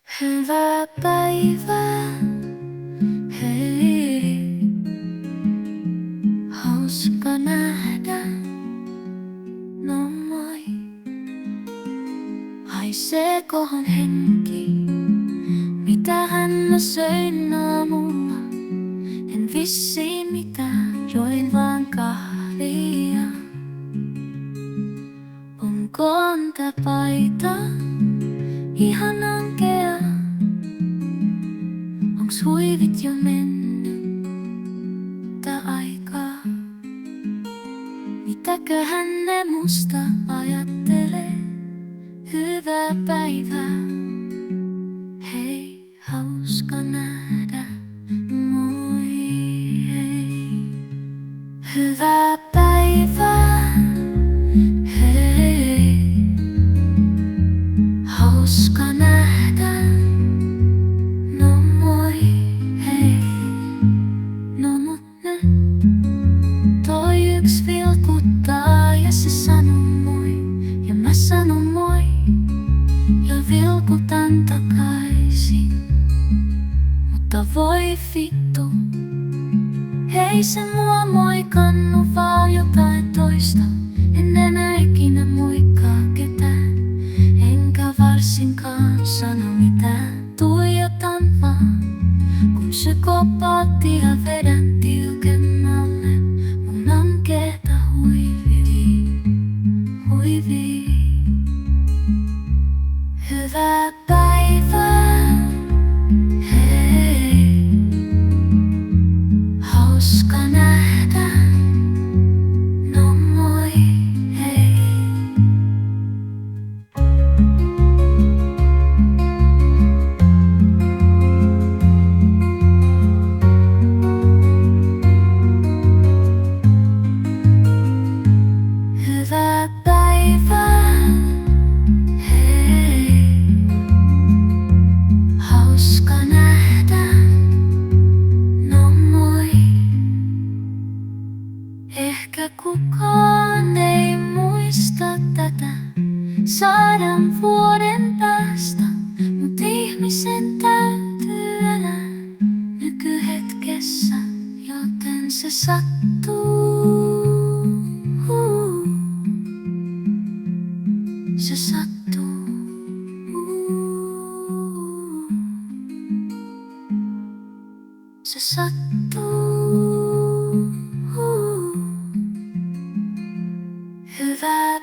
Hyvää päivää, hei, hauska nähdä, no moi. Haiseekohan henki, mitähän mä söin aamulla? En vissiin mitään, join vaan kahvia. Onkoon tää paita ihan ankea? Onks huivit jo mennyt tää aikaa? Mitäköhän ne musta ajattelee? Hyvää päivää, hei, hauska nähdä, moi hei. Hyvää päivää, hei, hauska nähdä, no moi hei. No mut nyt toi yks vilkuttaa ja se sanoo moi ja mä sanon moi ja vilkutan takaisin. Mutta voi vittu, hei se mua moikannu vaan jotain toista. En enää ikinä moikkaa ketään, enkä varsinkaan sano mitään. Tuijotan vaan, kun psykopaattia vedän tiukemmalle mun ankeeta huivia, huivia. Hyvää päivää, hei, hauska nähdä, no moi hei. Hyvää päivää, hei, hauska nähdä, no moi. Ehkä kukaan ei muista tätä 100 vuoden päästä, mut ihmisen täytyy elää nykyhetkessä, joten se sattuu. Se sattuu. Se sattuu. Hyvää